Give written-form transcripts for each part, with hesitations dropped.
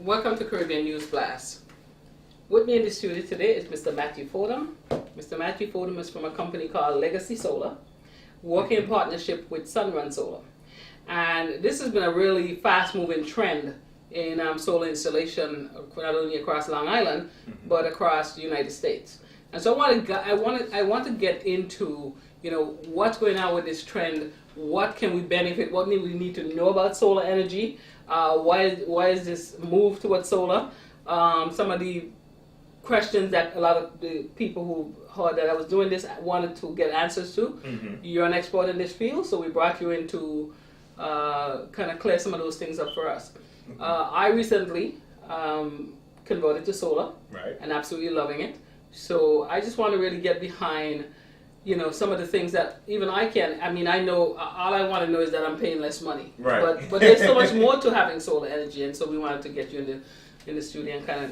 Welcome to Caribbean News Blast. With me in the studio today is Mr. Matthew Fordham. Mr. Matthew Fordham is from a company called Legacy Solar, working in partnership with Sunrun Solar. And this has been a really fast-moving trend in solar installation, not only across Long Island, but across the United States. And so I want to get into, what's going on with this trend. What can we benefit? What do we need to know about solar energy? Why is this move towards solar? Some of the questions that a lot of the people who heard that I was doing this wanted to get answers to. You're an expert in this field, so we brought you in to kind of clear some of those things up for us. I recently converted to solar, right, and absolutely loving it. So I just want to really get behind, some of the things that even I can. I know all I want to know is that I'm paying less money. Right. But there's so much more to having solar energy, and so we wanted to get you in the studio and kind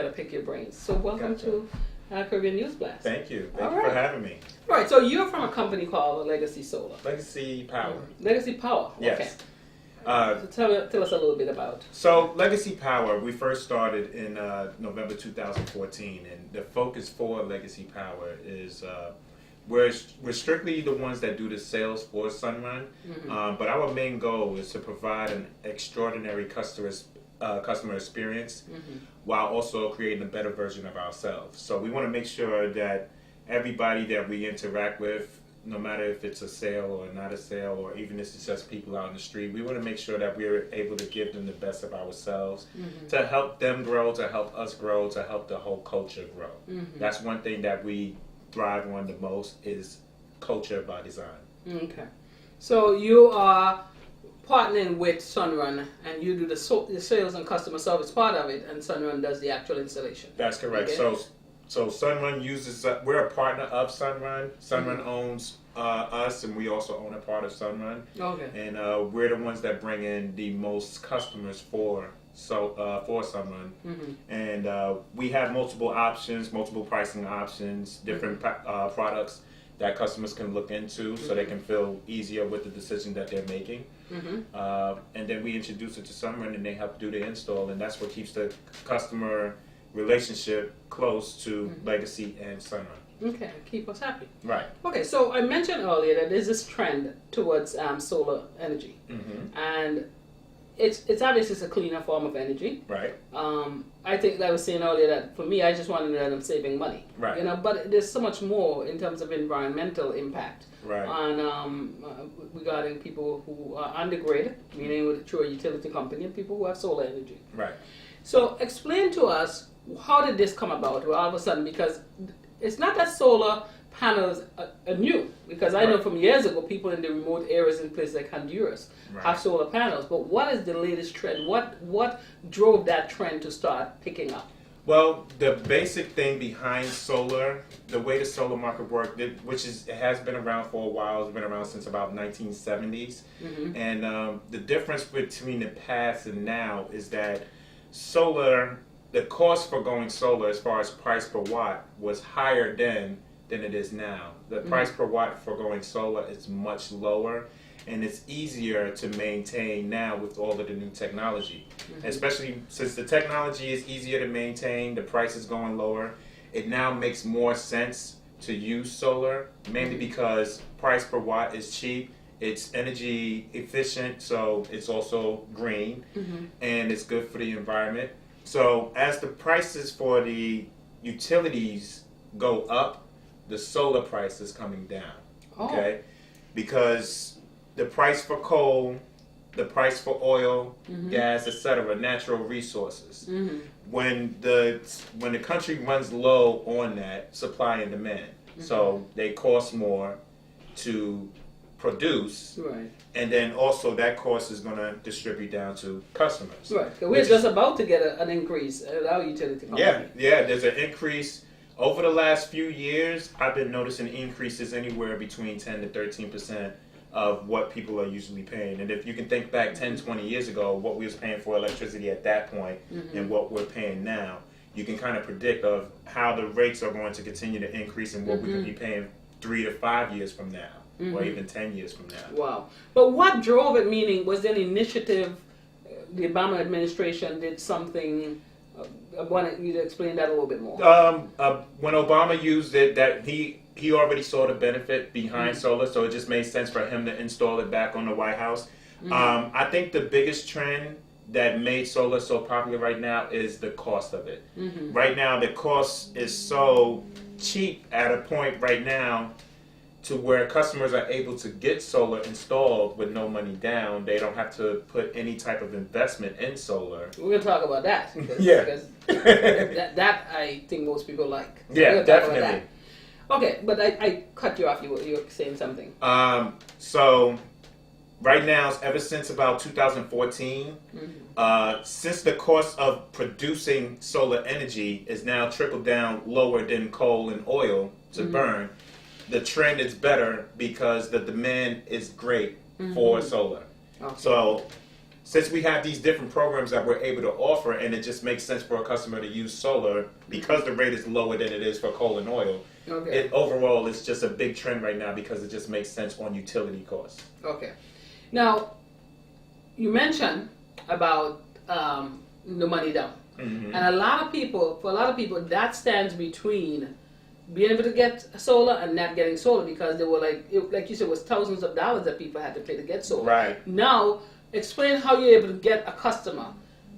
of pick your brains. So welcome to Caribbean News Blast. Thank you. Thank you for having me. All right. So you're from a company called Legacy Solar. Legacy Power. Legacy Power. Yes. Okay. So tell us a little bit about. So Legacy Power, we first started in November 2014, and the focus for Legacy Power is we're strictly the ones that do the sales for Sunrun, but our main goal is to provide an extraordinary customer experience while also creating a better version of ourselves. So we want to make sure that everybody that we interact with, no matter if it's a sale or not a sale, or even if it's just people out in the street, we want to make sure that we're able to give them the best of ourselves to help them grow, to help us grow, to help the whole culture grow. That's one thing that we thrive on the most is culture by design. Okay. So you are partnering with Sunrun, and you do the sales and customer service part of it, and Sunrun does the actual installation. That's correct. Okay. So Sunrun uses, we're a partner of Sunrun. Sunrun owns us, and we also own a part of Sunrun. Okay. And we're the ones that bring in the most customers for Sunrun. And we have multiple options, multiple pricing options, different products that customers can look into so they can feel easier with the decision that they're making. And then we introduce it to Sunrun, and they help do the install, and that's what keeps the customer relationship close to Legacy and Sunrun. Okay, keep us happy. Right. Okay, so I mentioned earlier that there's this trend towards solar energy, and it's obviously it's a cleaner form of energy. Right. I think that I was saying earlier that for me, I just want to know that I'm saving money. Right. But there's so much more in terms of environmental impact. Right. On regarding people who are on the grid, meaning through a utility company, and people who have solar energy. Right. So explain to us, how did this come about? Well, all of a sudden, because it's not that solar panels are new, because I know from years ago people in the remote areas in places like Honduras have solar panels. But what is the latest trend? What drove that trend to start picking up? Well, the basic thing behind solar, the way the solar market worked, it has been around for a while. It's been around since about 1970s. And the difference between the past and now is that solar, the cost for going solar as far as price per watt was higher then than it is now. The price per watt for going solar is much lower, and it's easier to maintain now with all of the new technology. Especially since the technology is easier to maintain, the price is going lower, it now makes more sense to use solar, mainly because price per watt is cheap, it's energy efficient, so it's also green, and it's good for the environment. So as the prices for the utilities go up, the solar price is coming down, okay? Because the price for coal, the price for oil, gas, etc., natural resources, when the country runs low on that, supply and demand, so they cost more to produce, and then also that cost is going to distribute down to customers. Right, we're just about to get an increase at our utility company. Yeah, there's an increase. Over the last few years, I've been noticing increases anywhere between 10 to 13% of what people are usually paying. And if you can think back 10, 20 years ago, what we was paying for electricity at that point and what we're paying now, you can kind of predict of how the rates are going to continue to increase and what we could be paying 3 to 5 years from now. Or even 10 years from now. Wow. But what drove it, meaning, was there an initiative the Obama administration did something. I want you to explain that a little bit more. When Obama used it, that he already saw the benefit behind solar, so it just made sense for him to install it back on the White House. I think the biggest trend that made solar so popular right now is the cost of it. Right now, the cost is so cheap at a point right now to where customers are able to get solar installed with no money down. They don't have to put any type of investment in solar. We're going to talk about that. Yeah. Because that I think most people like. So Yeah, definitely. Okay, but I cut you off. You were saying something. So right now, ever since about 2014, since the cost of producing solar energy is now trickled down lower than coal and oil to burn, the trend is better because the demand is great for solar. Okay. So since we have these different programs that we're able to offer, and it just makes sense for a customer to use solar because the rate is lower than it is for coal and oil, it overall is just a big trend right now because it just makes sense on utility costs. Okay. Now, you mentioned about the money down. And for a lot of people, that stands between being able to get solar and not getting solar because they were like you said, it was thousands of dollars that people had to pay to get solar. Right. Now, explain how you're able to get a customer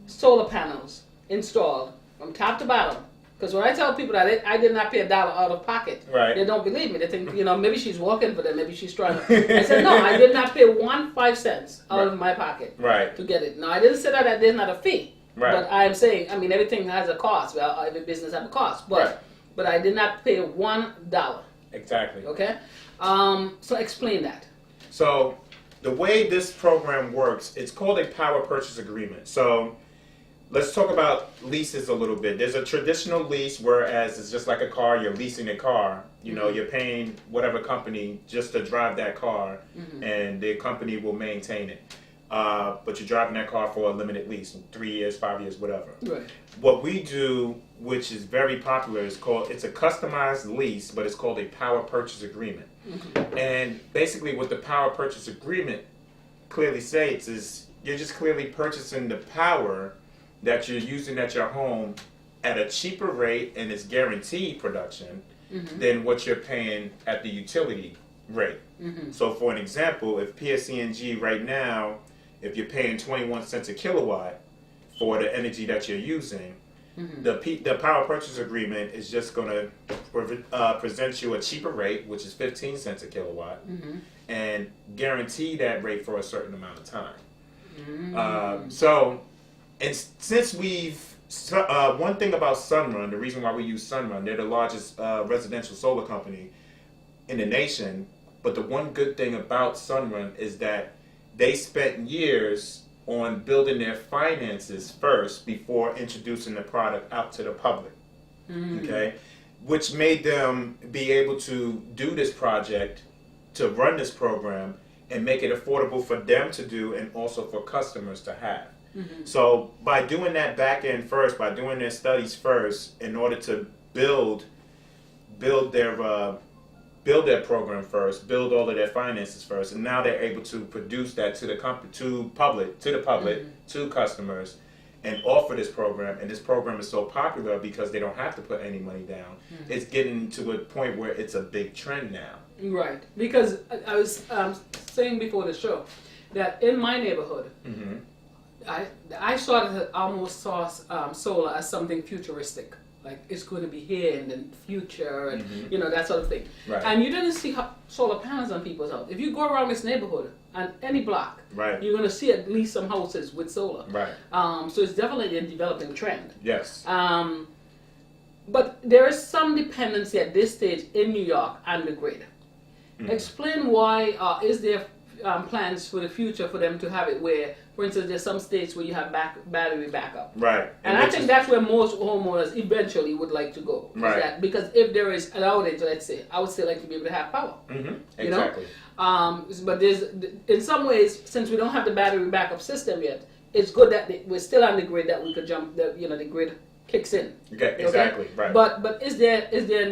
solar panels installed from top to bottom. Because when I tell people that I did not pay $1 out of pocket, they don't believe me. They think, maybe she's working for them, maybe she's trying to. I said, no, I did not pay 5 cents out of my pocket to get it. Now, I didn't say that there's not a fee. But I'm saying, everything has a cost. Well, every business has a cost. But I did not pay $1. Exactly. Okay? So explain that. So the way this program works, it's called a power purchase agreement. So let's talk about leases a little bit. There's a traditional lease, whereas it's just like a car, you're leasing a car. You're paying whatever company just to drive that car, and the company will maintain it. But you're driving that car for a limited lease, 3 years, 5 years, whatever. Right. What we do, which is very popular, it's a customized lease, but it's called a power purchase agreement. And basically what the power purchase agreement clearly states is you're just clearly purchasing the power that you're using at your home at a cheaper rate, and it's guaranteed production than what you're paying at the utility rate. So for an example, if PSE&G right now, if you're paying 21 cents a kilowatt for the energy that you're using, the power purchase agreement is just going to present you a cheaper rate, which is 15 cents a kilowatt, and guarantee that rate for a certain amount of time. And since one thing about Sunrun, the reason why we use Sunrun, they're the largest residential solar company in the nation, but the one good thing about Sunrun is that they spent years on building their finances first before introducing the product out to the public, okay? Which made them be able to do this project, to run this program, and make it affordable for them to do and also for customers to have. So by doing that back end first, by doing their studies first, in order to build their program first, build all of their finances first, and now they're able to produce that to the public, to customers, and offer this program. And this program is so popular because they don't have to put any money down. It's getting to a point where it's a big trend now. Right, because I was saying before the show that in my neighborhood, I almost saw solar as something futuristic. Like it's going to be here in the future, and that sort of thing. Right. And you didn't see solar panels on people's house. If you go around this neighborhood on any block, you're going to see at least some houses with solar. Right. So it's definitely a developing trend. Yes. But there is some dependency at this stage in New York on the grid. Explain why. Is there plans for the future for them to have it where, for instance, there's some states where you have battery backup. Right. And I think that's where most homeowners eventually would like to go. Right. Because if there is an outage, let's say, I would still like to be able to have power. Exactly. But there's, in some ways, since we don't have the battery backup system yet, it's good that we're still on the grid, that we could jump, the grid kicks in. Okay, exactly. Right. But is there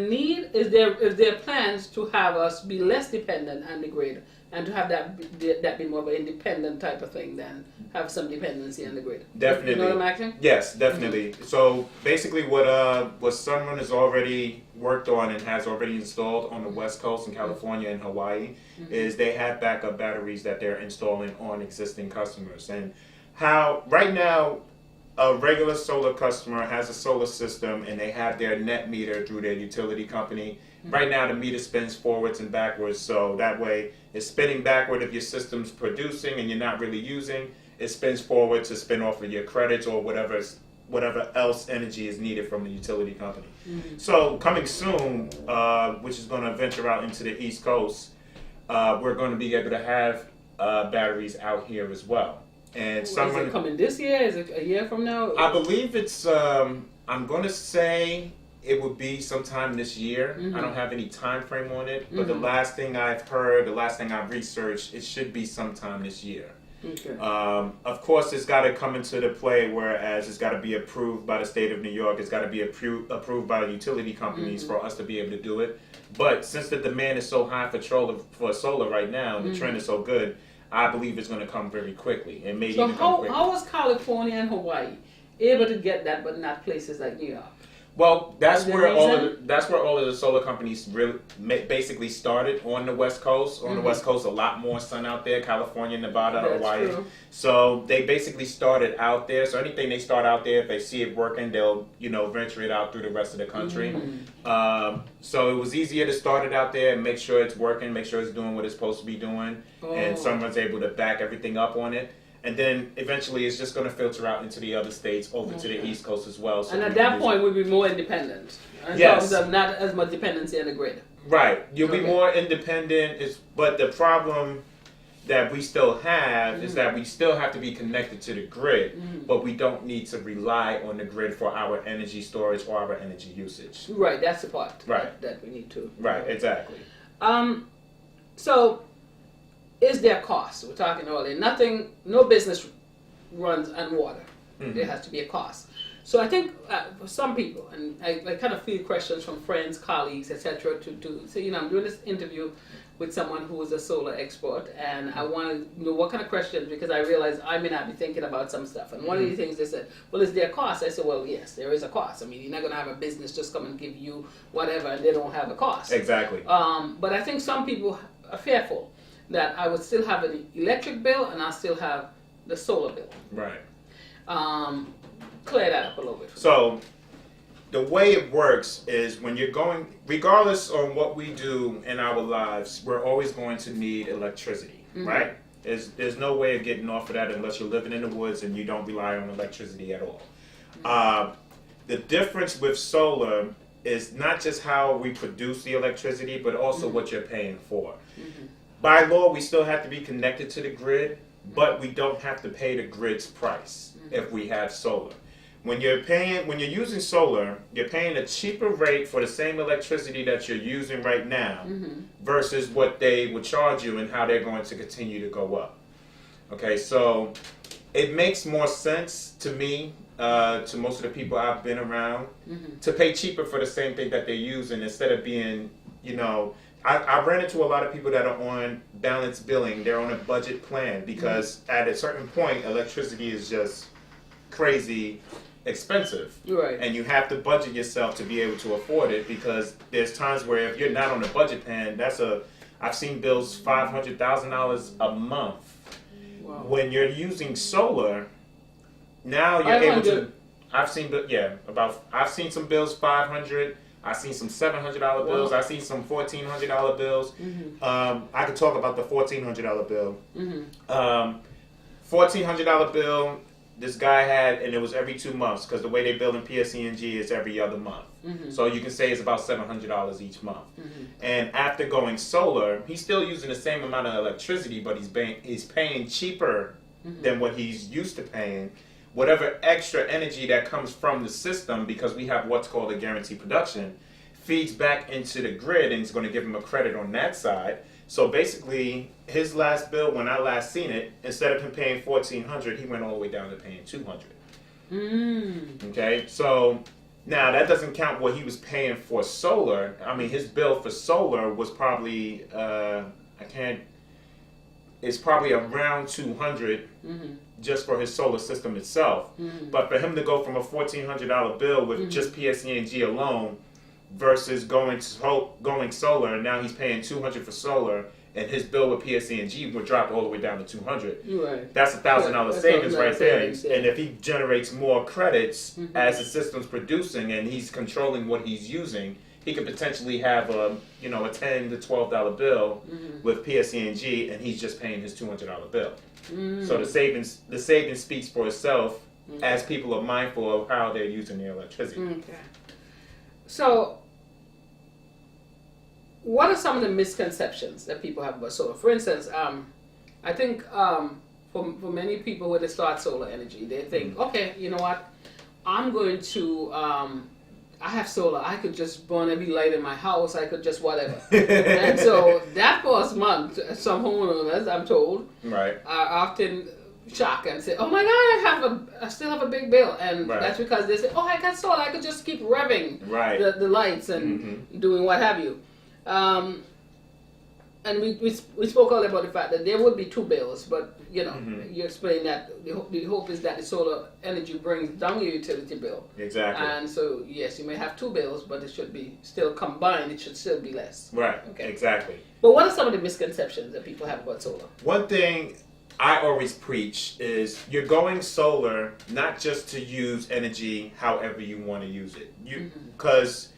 need? Is there plans to have us be less dependent on the grid and to have that be more of an independent type of thing than have some dependency on the grid. Definitely. You know what I'm asking? Yes, definitely. So basically, what Sunrun has already worked on and has already installed on the West Coast in California and Hawaii is they have backup batteries that they're installing on existing customers. And how right now a regular solar customer has a solar system and they have their net meter through their utility company. Right now the meter spins forwards and backwards, so that way it's spinning backward if your system's producing and you're not really using. It spins forward to spin off of your credits or whatever else energy is needed from the utility company. So coming soon, which is going to venture out into the East Coast, we're going to be able to have batteries out here as well. And Is it coming this year? Is it a year from now? I believe it's, I'm going to say it would be sometime this year. I don't have any time frame on it, but the last thing I've heard, the last thing I've researched, it should be sometime this year. Okay. Of course, it's got to come into the play, whereas it's got to be approved by the state of New York. It's got to be approved by the utility companies for us to be able to do it. But since the demand is so high for solar right now, and the trend is so good, I believe it's going to come very quickly. And maybe So come quickly. how was California and Hawaii able to get that, but not places like New York? Well, that's Is there where a all reason? that's where all of the solar companies really basically started on the West Coast. On the West Coast, a lot more sun out there, California, Nevada, That's Hawaii. true. So they basically started out there. So anything they start out there, if they see it working, they'll venture it out through the rest of the country. So it was easier to start it out there and make sure it's working, make sure it's doing what it's supposed to be doing, and someone's able to back everything up on it. And then eventually it's just going to filter out into the other states, over to the East Coast as well. So And we at can that use point, it. we'll be more independent. In Yes. terms of not as much dependency on the grid. Right. You'll be Okay. more independent. But the problem that we still have is that we still have to be connected to the grid, but we don't need to rely on the grid for our energy storage or our energy usage. Right, that's the part Right. that we need to. Right, exactly. So, is there cost? We're talking earlier. No business runs on water. There has to be a cost. So I think for some people, and I kind of field questions from friends, colleagues, etc. to say, I'm doing this interview with someone who is a solar expert, and I want to know what kind of questions, because I realize I may not be thinking about some stuff. And one of the things they said, well, is there a cost? I said, well, yes, there is a cost. I mean, you're not going to have a business just come and give you whatever, and they don't have a cost. Exactly. But I think some people are fearful that I would still have an electric bill and I'll still have the solar bill. Right. Clear that up a little bit. So the way it works is when you're going, regardless on what we do in our lives, we're always going to need electricity, right? There's no way of getting off of that unless you're living in the woods and you don't rely on electricity at all. The difference with solar is not just how we produce the electricity, but also what you're paying for. By law, we still have to be connected to the grid, but we don't have to pay the grid's price if we have solar. When you're using solar, you're paying a cheaper rate for the same electricity that you're using right now versus what they would charge you and how they're going to continue to go up. Okay, so it makes more sense to me, to most of the people I've been around, to pay cheaper for the same thing that they're using instead of being, I ran into a lot of people that are on balanced billing. They're on a budget plan because at a certain point, electricity is just crazy expensive. Right. And you have to budget yourself to be able to afford it, because there's times where if you're not on a budget plan, I've seen bills $500,000 a month. Wow. When you're using solar, now you're able to. I've seen some bills 500. I've seen some $700 bills. Wow. I've seen some $1,400 bills. I could talk about the $1,400 bill. $1,400 bill. This guy had, and it was every 2 months, because the way they bill in PSE&G is every other month. So you can say it's about $700 each month. And after going solar, he's still using the same amount of electricity, but he's paying cheaper than what he's used to paying. Whatever extra energy that comes from the system, because we have what's called a guaranteed production, feeds back into the grid, and it's going to give him a credit on that side. So basically, his last bill, when I last seen it, instead of him paying $1,400, he went all the way down to paying $200. Okay, so now that doesn't count what he was paying for solar. I mean, his bill for solar was probably is probably around 200 just for his solar system itself. But for him to go from a $1,400 bill with just PSE&G alone versus going solar, and now he's paying $200 for solar, and his bill with PSE&G would drop all the way down to $200. Right. That's $1,000 savings right there. Savings, yeah. And if he generates more credits as the system's producing and he's controlling what he's using, he could potentially have a $10 to $12 bill with PSE&G, and he's just paying his $200 bill. So the savings speaks for itself as people are mindful of how they're using their electricity. Okay. So, what are some of the misconceptions that people have about solar? For instance, I think for many people when they start solar energy, they think, okay, you know what, I'm going to, I have solar, I could just burn every light in my house, I could just whatever. And so that first month, some homeowners, I'm told, Right. are often shocked and say, oh my God, I still have a big bill. And that's because they say, oh, I got solar, I could just keep revving the lights and doing what have you. And we spoke earlier about the fact that there would be two bills, but you explained that the hope is that the solar energy brings down your utility bill. Exactly. And so yes, you may have two bills, but it should be still combined. It should still be less. Right. Okay. Exactly. But what are some of the misconceptions that people have about solar? One thing I always preach is you're going solar not just to use energy however you want to use it. Because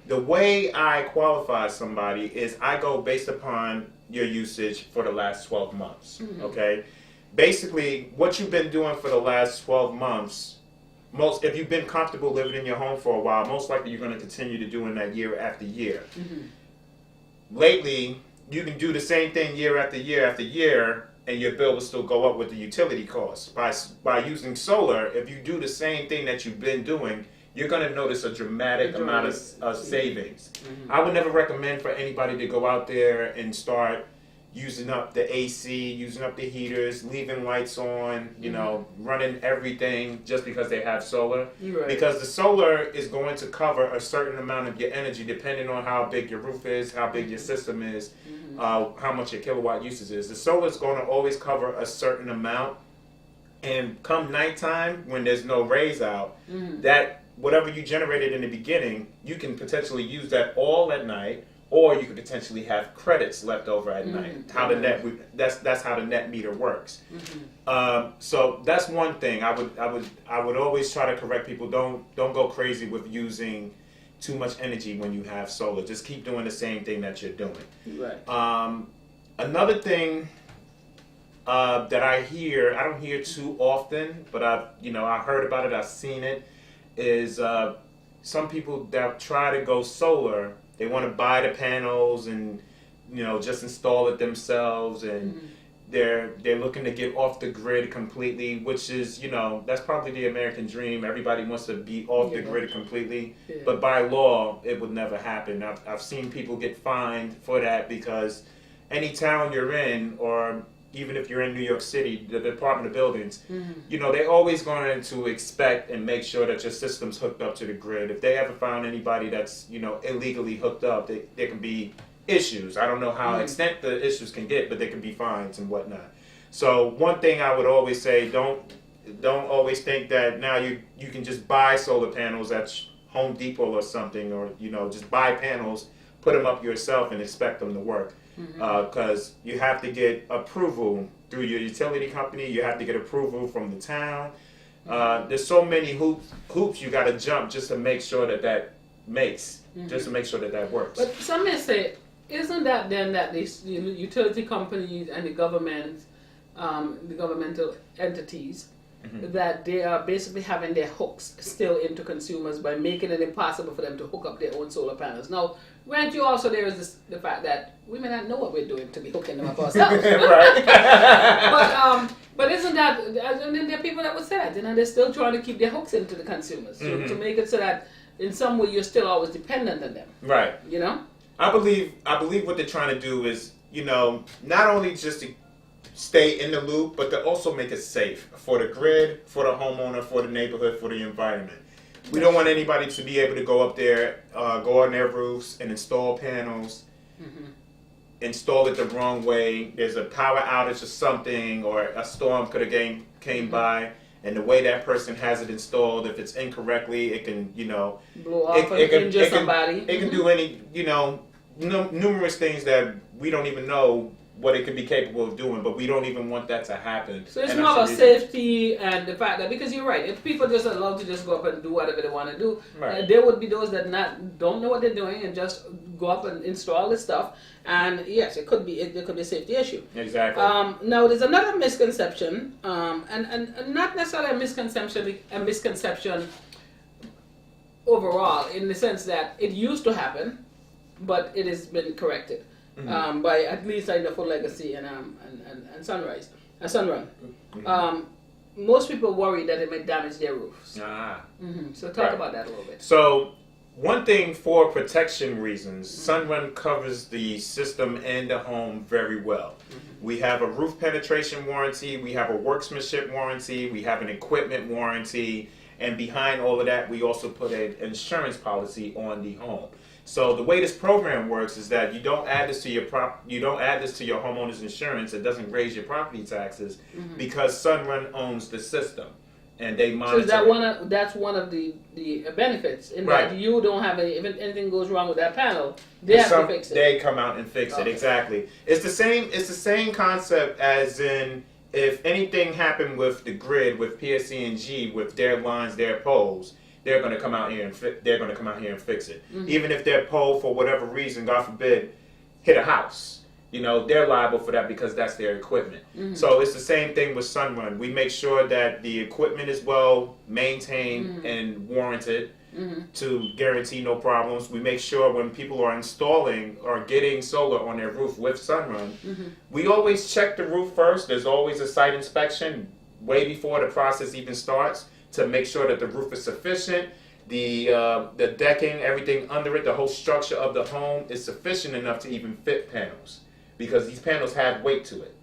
the way I qualify somebody is I go based upon your usage for the last 12 months. Okay? Basically, what you've been doing for the last 12 months, if you've been comfortable living in your home for a while, most likely you're going to continue to doing that year after year. Lately, you can do the same thing year after year after year, and your bill will still go up with the utility costs. By using solar, if you do the same thing that you've been doing, you're going to notice a dramatic amount of savings. I would never recommend for anybody to go out there and start using up the AC, using up the heaters, leaving lights on, running everything just because they have solar. Because the solar is going to cover a certain amount of your energy depending on how big your roof is, how big your system is, how much your kilowatt usage is. The solar is going to always cover a certain amount. And come nighttime, when there's no rays out, that whatever you generated in the beginning, you can potentially use that all at night, or you could potentially have credits left over at night. That's how the net meter works. So that's one thing. I would always try to correct people. Don't go crazy with using too much energy when you have solar. Just keep doing the same thing that you're doing. Right. Another thing that I don't hear too often, but I heard about it, I've seen it, is some people that try to go solar, they want to buy the panels and just install it themselves, and they're looking to get off the grid completely, which is that's probably the American dream. Everybody wants to be off the grid completely, but by law it would never happen. I've seen people get fined for that because any town you're in, or even if you're in New York City, the Department of Buildings, they're always going to expect and make sure that your system's hooked up to the grid. If they ever found anybody that's, illegally hooked up, there can be issues. I don't know how extent the issues can get, but there can be fines and whatnot. So one thing I would always say, don't always think that now you can just buy solar panels at Home Depot or something, or, just buy panels, put them up yourself and expect them to work. Because you have to get approval through your utility company. You have to get approval from the town. There's so many hoops you got to jump just to make sure that makes, just to make sure that works. But some may say, isn't that then that these utility companies and the government, the governmental entities, that they are basically having their hooks still into consumers by making it impossible for them to hook up their own solar panels? Now, grant you also there is the fact that we may not know what we're doing to be hooking them up ourselves. But isn't that, and then there are people that would say that, they're still trying to keep their hooks into the consumers to make it so that in some way you're still always dependent on them. Right. I believe what they're trying to do is, not only just to stay in the loop, but to also make it safe for the grid, for the homeowner, for the neighborhood, for the environment. We don't want anybody to be able to go up there, go on their roofs and install panels install it the wrong way. There's a power outage or something, or a storm could have came by, and the way that person has it installed, if it's incorrectly, it can, blow off and injure somebody. It can do any, numerous things that we don't even know what it could be capable of doing, but we don't even want that to happen. So it's more about safety and the fact that, because you're right, if people just allowed to just go up and do whatever they want to do, right. There would be those that don't know what they're doing and just go up and install this stuff, and yes, it could be a safety issue. Exactly. Now there's another misconception, and not necessarily a misconception overall, in the sense that it used to happen, but it has been corrected. Mm-hmm. By at least either for Legacy and Sunrise, Sunrun. Mm-hmm. Most people worry that it may damage their roofs. Mm-hmm. So talk about that a little bit. So one thing, for protection reasons, Sunrun covers the system and the home very well. Mm-hmm. We have a roof penetration warranty, we have a workmanship warranty, we have an equipment warranty, and behind all of that, we also put an insurance policy on the home. So the way this program works is that you don't add this to your homeowner's insurance. It doesn't raise your property taxes, because Sunrun owns the system, and they monitor. So that's one of the benefits, in that you don't have if anything goes wrong with that panel, they have to fix it. They come out and fix it. Exactly. It's the same concept as in, if anything happened with the grid, with PSE&G, with their lines, their poles, they're going to come out here and fix it. Mm-hmm. Even if their pole, for whatever reason, God forbid, hit a house, they're liable for that because that's their equipment. Mm-hmm. So it's the same thing with Sunrun. We make sure that the equipment is well maintained and warranted to guarantee no problems. We make sure when people are installing or getting solar on their roof with Sunrun, we always check the roof first. There's always a site inspection way before the process even starts, to make sure that the roof is sufficient, the decking, everything under it, the whole structure of the home is sufficient enough to even fit panels, because these panels have weight to it.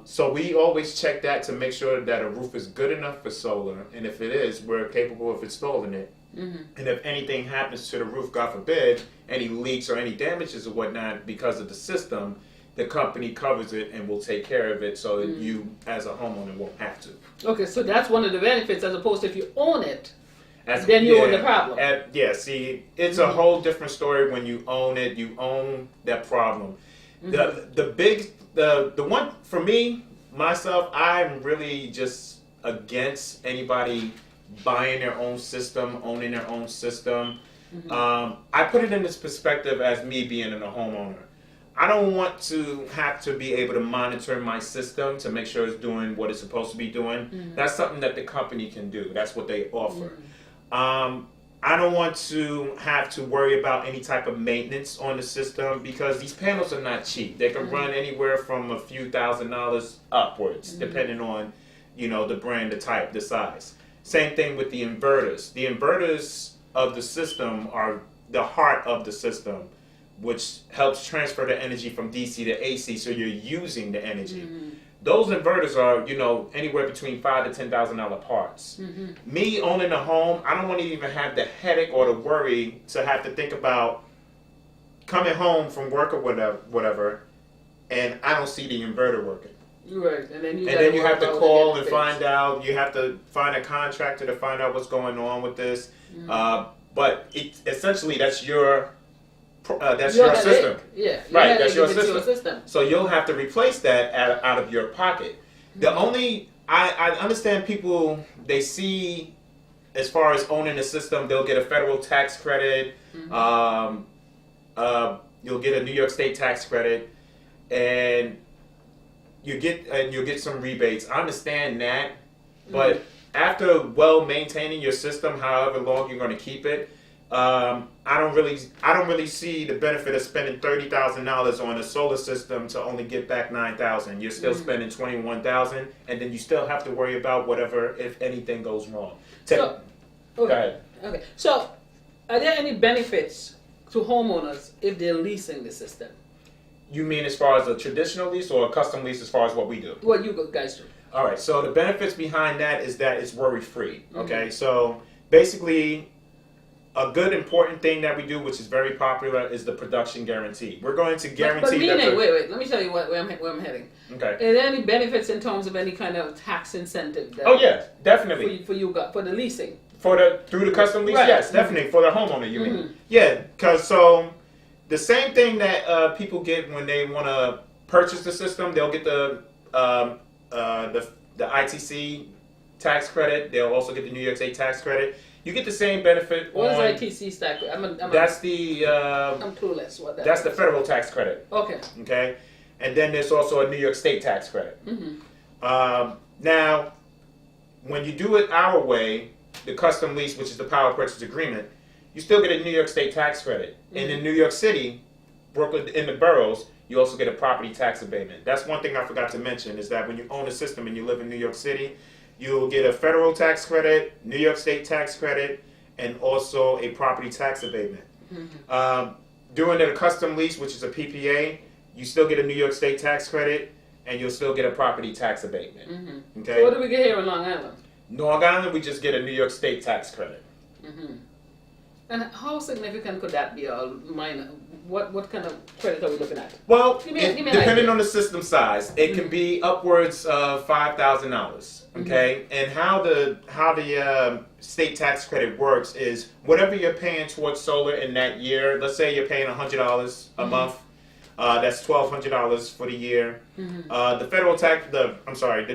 So we always check that to make sure that a roof is good enough for solar, and if it is, we're capable of installing it. And if anything happens to the roof, God forbid, any leaks or any damages or whatnot because of the system, the company covers it and will take care of it, so that you as a homeowner won't have to. Okay, so that's one of the benefits, as opposed to if you own it, then you own the problem. See, it's a whole different story when you own it. You own that problem. The one, for me, myself, I'm really just against anybody buying their own system, owning their own system. I put it in this perspective as me being a homeowner. I don't want to have to be able to monitor my system to make sure it's doing what it's supposed to be doing. That's something that the company can do. That's what they offer. I don't want to have to worry about any type of maintenance on the system, because these panels are not cheap. They can run anywhere from a few $1,000s upwards, depending on, the brand, the type, the size. Same thing with the inverters. The inverters of the system are the heart of the system, which helps transfer the energy from DC to AC, so you're using the energy. Those inverters are, anywhere between $5,000 to $10,000 parts. Me owning a home, I don't want to even have the headache or the worry to have to think about coming home from work or whatever, and I don't see the inverter working. Right, and then you have to call and find out. You have to find a contractor to find out what's going on with this. But essentially, that's your system. Right, that's your system. So you'll have to replace that out of your pocket. I understand people, they see, as far as owning the system, they'll get a federal tax credit. You'll get a New York State tax credit, and you'll get some rebates. I understand that, but after maintaining your system, however long you're going to keep it, I don't really see the benefit of spending $30,000 on a solar system to only get back $9,000. You're still spending $21,000, and then you still have to worry about whatever, if anything goes wrong. Go ahead. Okay. So, are there any benefits to homeowners if they're leasing the system? You mean as far as a traditional lease or a custom lease, as far as what we do? What you guys do. All right. So the benefits behind that is that it's worry-free. Okay. So basically, a good important thing that we do, which is very popular, is the production guarantee. We're going to guarantee but meaning, that. wait, let me tell you where I'm heading. Okay. Are there any benefits in terms of any kind of tax incentive? Oh yeah, definitely. For the leasing. Through the custom lease, Right. yes, definitely for the homeowner. You mean? Mhm. Yeah, because the same thing that people get when they want to purchase the system, they'll get the ITC tax credit. They'll also get the New York State tax credit. You get the same benefit. What is ITC stack? That's the. I'm clueless. What that That's is. the federal tax credit. Okay. Okay, and then there's also a New York State tax credit. Mm-hmm. Now, when you do it our way, the custom lease, which is the power purchase agreement, you still get a New York State tax credit. Mm-hmm. And in New York City, Brooklyn, in the boroughs, you also get a property tax abatement. That's one thing I forgot to mention, is that when you own a system and you live in New York City, you'll get a federal tax credit, New York State tax credit, and also a property tax abatement. Mm-hmm. During the custom lease, which is a PPA, you still get a New York State tax credit, and you'll still get a property tax abatement. Mm-hmm. Okay. So what do we get here in Long Island? Long Island, we just get a New York State tax credit. Mm-hmm. And how significant could that be, or minor? What kind of credit are we looking at? Well, Give me an depending idea. on the system size, it can be upwards of $5,000. Okay, and how the state tax credit works is whatever you're paying towards solar in that year. Let's say you're paying $100 a month. That's $1,200 for the year. The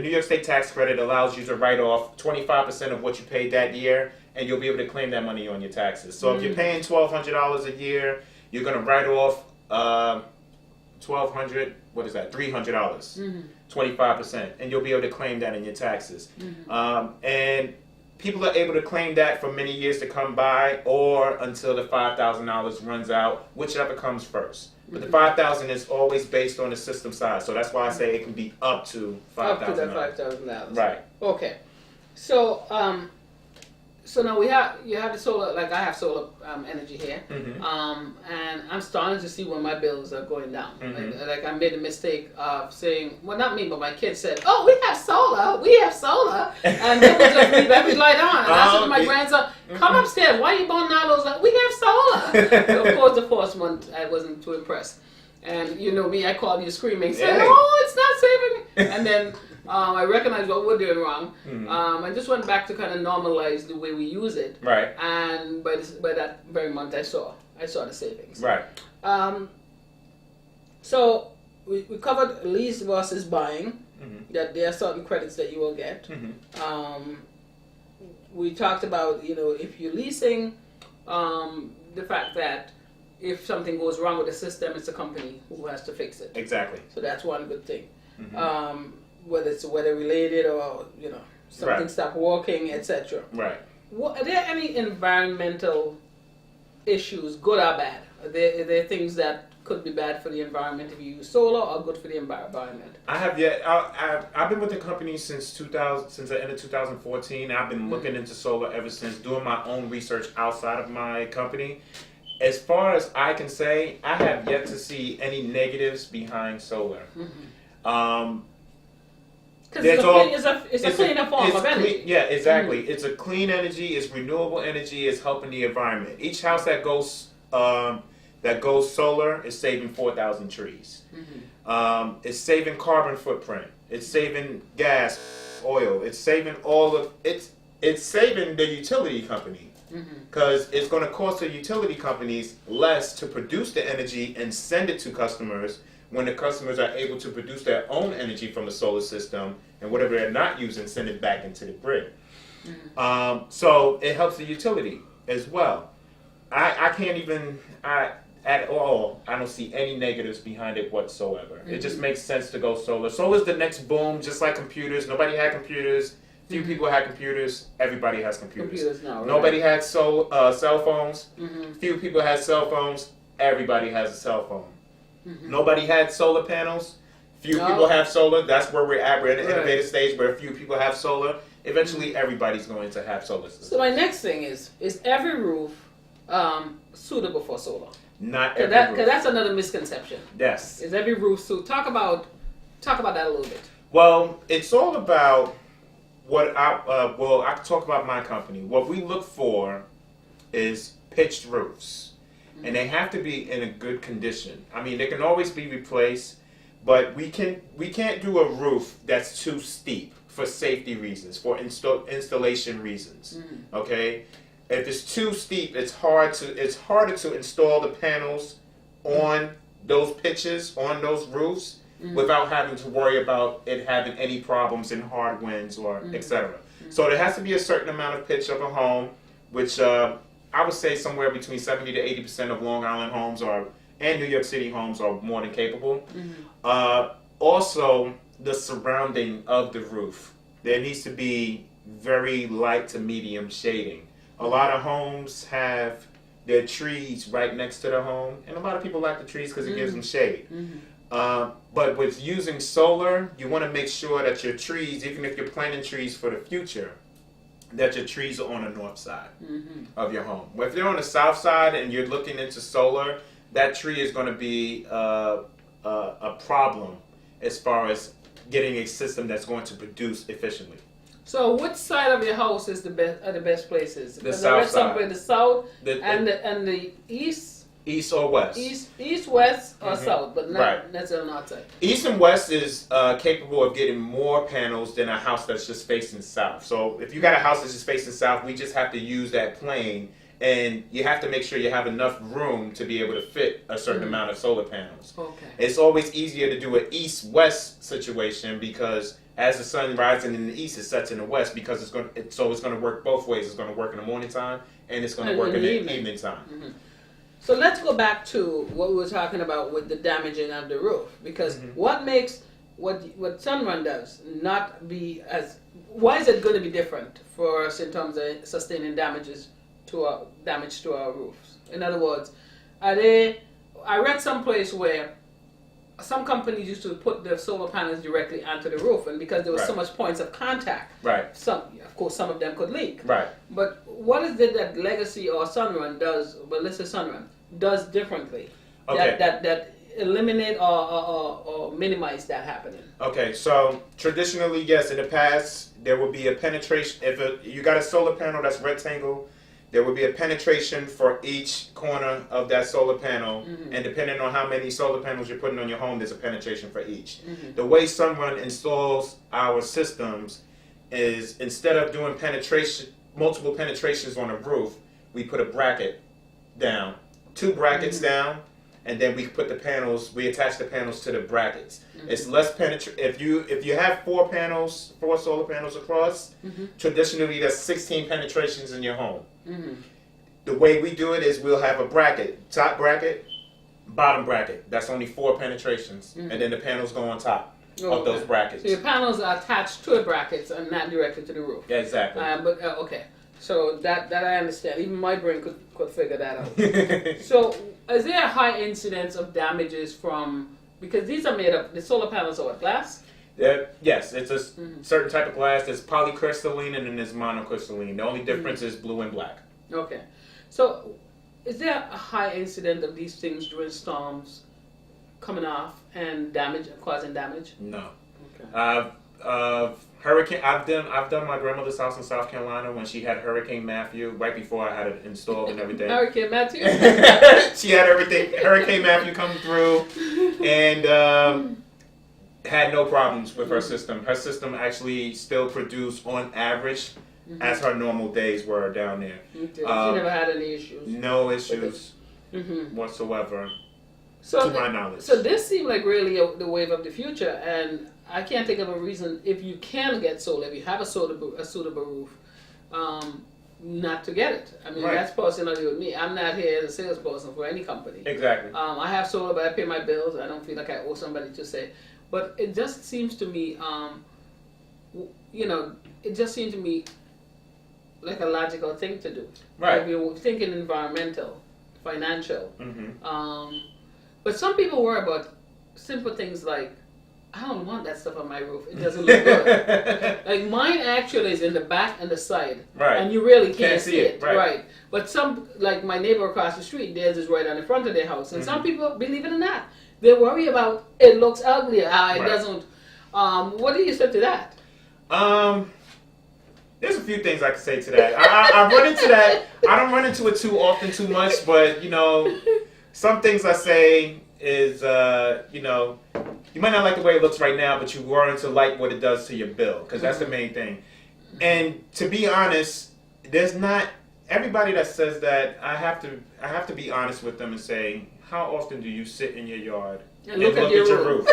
New York State tax credit allows you to write off 25% of what you paid that year, and you'll be able to claim that money on your taxes. So if you're paying $1,200 a year, you're going to write off $1,200. What is that? $300. 25%, and you'll be able to claim that in your taxes. And people are able to claim that for many years to come by, or until the $5,000 runs out, whichever comes first. But the $5,000 is always based on the system size, so that's why I say it can be up to $5,000. Up to the $5,000. Right. Okay. So so now you have the solar, like I have solar energy here, and I'm starting to see when my bills are going down. Like I made a mistake of saying, well, not me, but my kids said, "Oh, we have solar, and they would just leave every light on. And I said to my grandson, "Come upstairs. Why are you burning all those lights? We have solar." So of course, the first month I wasn't too impressed, and you know me, I called you screaming, saying, "Oh, it's not saving me," and then. I recognized what we're doing wrong. I just went back to kind of normalize the way we use it. Right. And by that very month, I saw the savings. Right. So we covered lease versus buying. That there are certain credits that you will get. We talked about if you're leasing, the fact that if something goes wrong with the system, it's the company who has to fix it. Exactly. So that's one good thing. Whether it's weather related or something stopped working, etc. Right. Are there any environmental issues, good or bad? Are there things that could be bad for the environment if you use solar, or good for the environment? I've been with the company since the end of 2014. I've been looking into solar ever since, doing my own research outside of my company. As far as I can say, I have yet to see any negatives behind solar. Because it's a cleaner form of energy. Yeah, exactly. It's a clean energy. It's renewable energy. It's helping the environment. Each house that goes solar is saving 4,000 trees. It's saving carbon footprint. It's saving gas, oil. It's saving it's saving the utility company. Because it's going to cost the utility companies less to produce the energy and send it to customers, when the customers are able to produce their own energy from the solar system, and whatever they're not using, send it back into the grid. So it helps the utility as well. I can't even, at all, I don't see any negatives behind it whatsoever. It just makes sense to go solar. Solar's the next boom, just like computers. Nobody had computers. Few people had computers. Everybody has computers. Now, right? Nobody had cell phones. Few people had cell phones. Everybody has a cell phone. Nobody had solar panels. Few people have solar. That's where we're at. We're at the innovative stage where few people have solar. Eventually, everybody's going to have solar systems. So my next thing is every roof suitable for solar? Not every roof. Because that's another misconception. Yes. Is every roof suitable? Talk about that a little bit. Well, it's all about what I can talk about my company. What we look for is pitched roofs. And they have to be in a good condition. I mean, they can always be replaced, but we can't do a roof that's too steep for safety reasons, for installation reasons. Okay, if it's too steep, it's harder to install the panels on those pitches, on those roofs, without having to worry about it having any problems in hard winds or etc. So there has to be a certain amount of pitch of a home, which I would say somewhere between 70 to 80% of Long Island homes and New York City homes are more than capable. Also, the surrounding of the roof. There needs to be very light to medium shading. A lot of homes have their trees right next to the home, and a lot of people like the trees because it gives them shade. But with using solar, you want to make sure that your trees, even if you're planting trees for the future, that your trees are on the north side of your home. If they're on the south side and you're looking into solar, that tree is going to be a problem as far as getting a system that's going to produce efficiently. So, which side of your house is are the best places? The south side. The south and the east. East or west? East, west, or south, but not necessarily north side. East and west is capable of getting more panels than a house that's just facing south. So if you got a house that's just facing south, we just have to use that plane, and you have to make sure you have enough room to be able to fit a certain amount of solar panels. Okay. It's always easier to do an east-west situation because as the sun rises in the east, it sets in the west because it's going to work both ways. It's going to work in the morning time and it's going to work in the evening time. So let's go back to what we were talking about with the damaging of the roof, because what makes what Sunrun does not be as, why is it going to be different for us in terms of sustaining damage to our roofs? In other words, I read someplace where some companies used to put their solar panels directly onto the roof, and because there was so much points of contact, of course some of them could leak. But what is it that Legacy or Sunrun does, but let's say Sunrun, does differently that eliminate or minimize that happening? Okay, so traditionally, yes, in the past there would be a penetration. If you got a solar panel that's rectangle, there would be a penetration for each corner of that solar panel, and depending on how many solar panels you're putting on your home, there's a penetration for each. The way Sunrun installs our systems is, instead of doing multiple penetrations on a roof, we put a bracket down, 2 brackets down, and then we attach the panels to the brackets. It's less if you have 4 solar panels across, traditionally there's 16 penetrations in your home. The way we do it is we'll have a bracket, top bracket, bottom bracket. That's only 4 penetrations, and then the panels go on top of those brackets. So your panels are attached to the brackets and not directly to the roof. Yeah, exactly. Okay. So that I understand. Even my brain could figure that out. So is there a high incidence of damages from, because these are made of, the solar panels are what, glass? Yes, it's a certain type of glass. There's polycrystalline and then there's monocrystalline. The only difference is blue and black. Okay. So is there a high incidence of these things during storms coming off and causing damage? No. Okay. Hurricane. I've done my grandmother's house in South Carolina when she had Hurricane Matthew right before I had it installed and everything. Hurricane Matthew. She had everything. Hurricane Matthew coming through, and had no problems with her system. Her system actually still produced on average as her normal days were down there. Okay. She never had any issues. No issues whatsoever, to my knowledge. So this seemed like really the wave of the future, and I can't think of a reason, if you can get solar, if you have a suitable roof, not to get it. I mean, that's personally with me. I'm not here as a salesperson for any company. Exactly. I have solar, but I pay my bills. I don't feel like I owe somebody to say. But it just seems to me, it just seems to me like a logical thing to do. Right. If you're thinking environmental, financial. But some people worry about simple things like, I don't want that stuff on my roof. It doesn't look good. Like mine actually is in the back and the side. Right. And you really can't see it. Right. But some, like my neighbor across the street, theirs is right on the front of their house. And some people, believe it or not, they worry about it looks ugly, it doesn't. What do you say to that? There's few things I can say to that. I run into that. I don't run into it too often, too much, but you know, some things I say is, you know, you might not like the way it looks right now, but you learn to like what it does to your bill, because that's the main thing. And to be honest, there's not everybody that says that. I have to be honest with them and say, how often do you sit in your yard and look at your roof?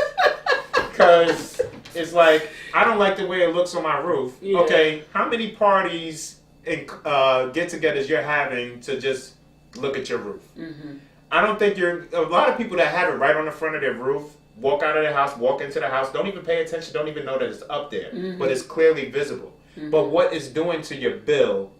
Because it's like, I don't like the way it looks on my roof. Yeah. Okay, how many parties and get-togethers you're having to just look at your roof? Mm-hmm. I don't think a lot of people that have it right on the front of their roof, walk out of their house, walk into the house, don't even pay attention, don't even know that it's up there, but it's clearly visible. But what it's doing to your bill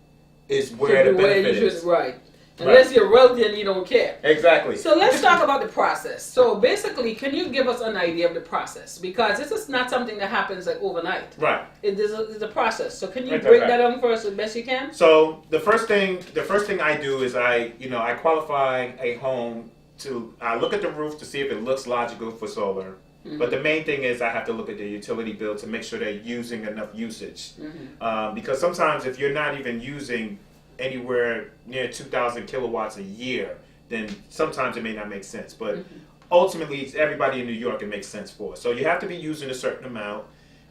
is where the benefit is. Right. Unless you're wealthy and you don't care. Exactly. So let's talk about the process. So basically, can you give us an idea of the process? Because this is not something that happens like overnight. Right. It's a process. So can you break that down for us as best you can? So the first thing I do is I qualify a home I look at the roof to see if it looks logical for solar. Mm-hmm. But the main thing is I have to look at the utility bill to make sure they're using enough usage. Mm-hmm. Because sometimes if you're not even using anywhere near 2,000 kilowatts a year, then sometimes it may not make sense. But ultimately, it's everybody in New York it makes sense for. So you have to be using a certain amount.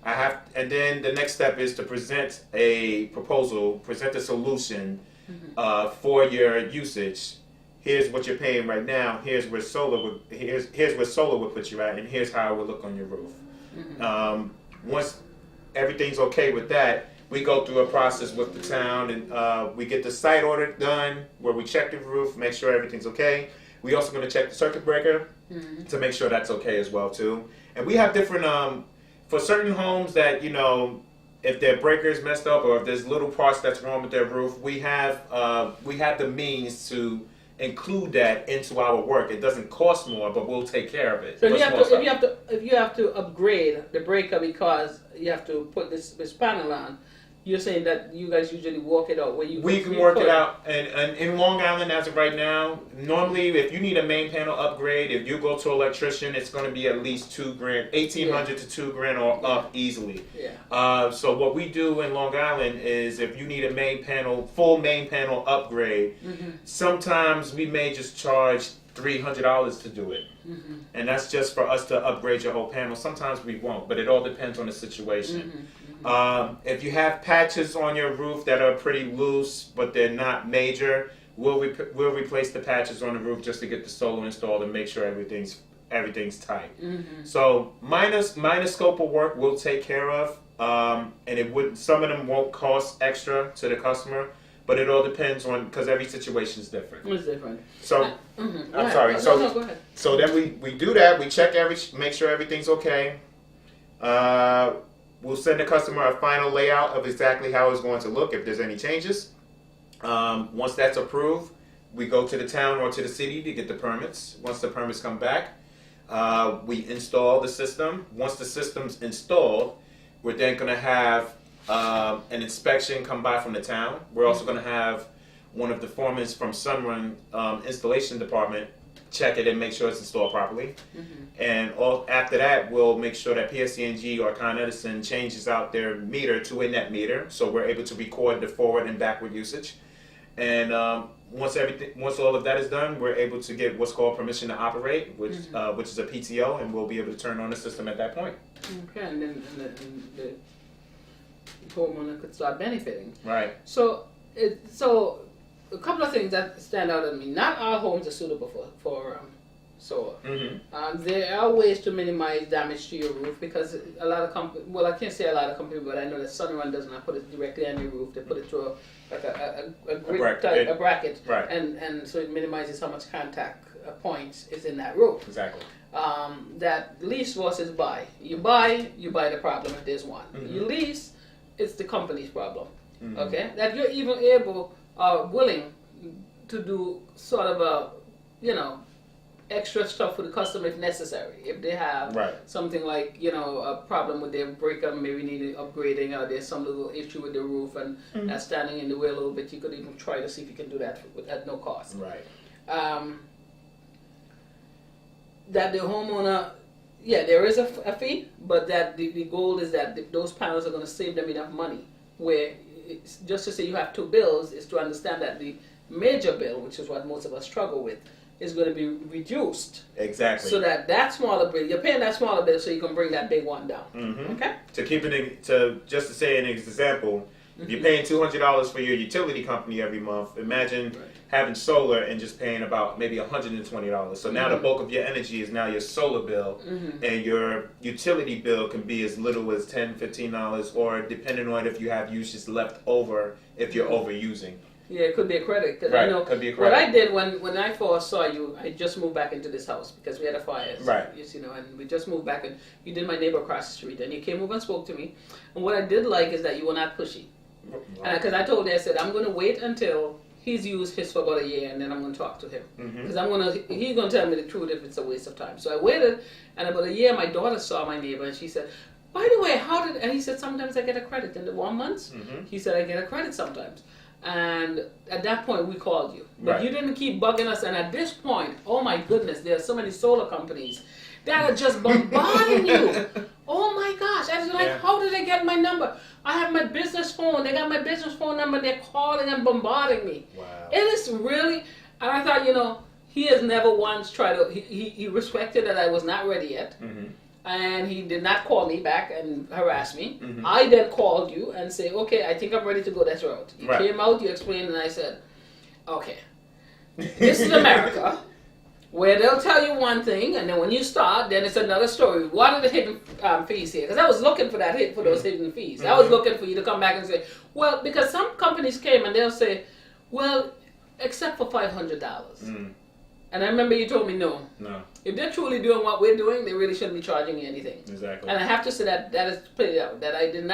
And then the next step is to present a proposal, present a solution for your usage. Here's what you're paying right now. Here's where solar would put you at, and here's how it would look on your roof. Mm-hmm. Once everything's okay with that, we go through a process with the town, and we get the site audit done, where we check the roof, make sure everything's okay. We also going to check the circuit breaker to make sure that's okay as well too. And we have different for certain homes that if their breaker is messed up or if there's little parts that's wrong with their roof, we have the means to include that into our work. It doesn't cost more, but we'll take care of it. So if you have to upgrade the breaker because you have to put this panel on, you're saying that you guys usually work it out where we can work it out, and in Long Island as of right now, normally if you need a main panel upgrade, if you go to an electrician, it's going to be at least $2,000, $1,800 to $2,000 or up easily. Yeah. So what we do in Long Island is if you need a full main panel upgrade, sometimes we may just charge $300 to do it. Mm-hmm. And that's just for us to upgrade your whole panel. Sometimes we won't, but it all depends on the situation. If you have patches on your roof that are pretty loose, but they're not major, we'll replace the patches on the roof just to get the solar installed and make sure everything's tight. Mm-hmm. So minor scope of work we'll take care of, and some of them won't cost extra to the customer. But it all depends on, because every situation is different. It's different. So, I'm sorry. No, go ahead. So then we do that. We check make sure everything's okay. We'll send the customer a final layout of exactly how it's going to look if there's any changes. Once that's approved, we go to the town or to the city to get the permits. Once the permits come back, we install the system. Once the system's installed, we're then going to have an inspection come by from the town. We're also going to have one of the foremen from Sunrun installation department check it and make sure it's installed properly. And after that, we'll make sure that PSE&G or Con Edison changes out their meter to a net meter, so we're able to record the forward and backward usage. And once all of that is done, we're able to get what's called permission to operate, which is a PTO, and we'll be able to turn on the system at that point. Okay, and then the homeowner could start benefiting. Right. So a couple of things that stand out at me. Not all homes are suitable for solar. There are ways to minimize damage to your roof because a lot of companies, well, I can't say a lot of companies, but I know that Sunrun does not put it directly on your roof. They put it through a bracket, right. And so it minimizes how much contact points is in that roof. Exactly. That lease versus buy. You buy the problem if there's one. You lease, it's the company's problem. Okay, that you're even able or willing to do sort of a, extra stuff for the customer if necessary. If they have something like, a problem with their breaker, maybe needing upgrading, or there's some little issue with the roof and that's standing in the way a little bit, you could even try to see if you can do that at no cost. Right. That the homeowner, there is a fee, but that the goal is that those panels are going to save them enough money where it's just to say you have two bills is to understand that the major bill, which is what most of us struggle with, is going to be reduced. Exactly. So that smaller bill, you're paying that smaller bill so you can bring that big one down. Mm-hmm. Okay? To keep it, just to say an example, if you're paying $200 for your utility company every month, imagine having solar and just paying about maybe $120. So now the bulk of your energy is now your solar bill, and your utility bill can be as little as $10, $15, or depending on if you have usage left over, if you're overusing. Yeah, it could be a credit. Cause Right, I know could be a credit. what I did when I first saw you, I just moved back into this house because we had a fire. So, Right. You know, and we just moved back, and you did my neighbor across the street, and you came over and spoke to me. And what I did like is that you were not pushy. Because I told you, I said, I'm going to wait until he's used his for about a year, and then I'm going to talk to him. Because he's going to tell me the truth if it's a waste of time. So I waited, and about a year, my daughter saw my neighbor, and she said, by the way, and he said, sometimes I get a credit. In the 1 month, he said, I get a credit sometimes. And at that point, we called you. But you didn't keep bugging us. And at this point, oh my goodness, there are so many solar companies that are just bombarding you. Oh my gosh. I was like, how did they get my number? I have my business phone. They got my business phone number. They're calling and bombarding me. Wow. It is really, and I thought, you know, he has never once tried to, he respected that I was not ready yet. And he did not call me back and harass me. I then called you and say, okay, I think I'm ready to go that route. You came out, you explained, and I said, okay, this is America, where they'll tell you one thing, and then when you start, then it's another story. What are the hidden fees here? Because I was looking for those hidden fees. I was looking for you to come back and say, well, because some companies came and they'll say, well, except for $500. And I remember you told me no. If they're truly doing what we're doing, they really shouldn't be charging you anything. Exactly. And I have to say that is played out. That I did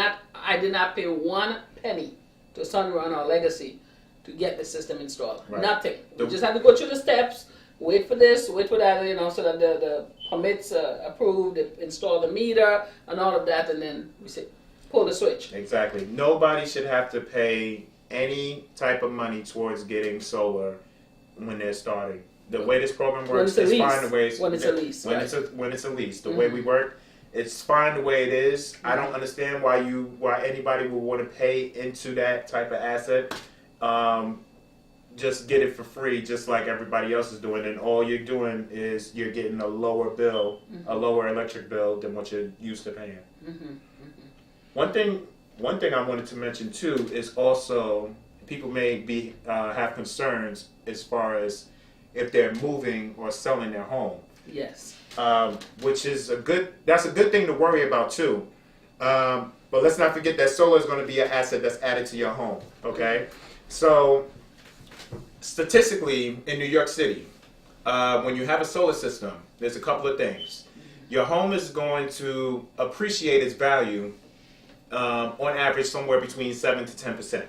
not pay 1 penny to Sunrun or Legacy to get the system installed. Right. Nothing. We just had to go through the steps, wait for this, wait for that, you know, so that the permits approved, install the meter, and all of that, and then we say, pull the switch. Exactly. Nobody should have to pay any type of money towards getting solar when they're starting. The way this program works is fine the way when it's a lease. When it's a lease. The way we work, it's fine the way it is. I don't understand why anybody would want to pay into that type of asset. Just get it for free, just like everybody else is doing, and all you're doing is you're getting a lower bill, a lower electric bill than what you're used to paying. One thing I wanted to mention too is also people may have concerns as far as if they're moving or selling their home. Yes. Which is that's a good thing to worry about too. But let's not forget that solar is going to be an asset that's added to your home. Okay, so statistically in New York City, when you have a solar system, there's a couple of things. Your home is going to appreciate its value on average somewhere between 7 to 10%.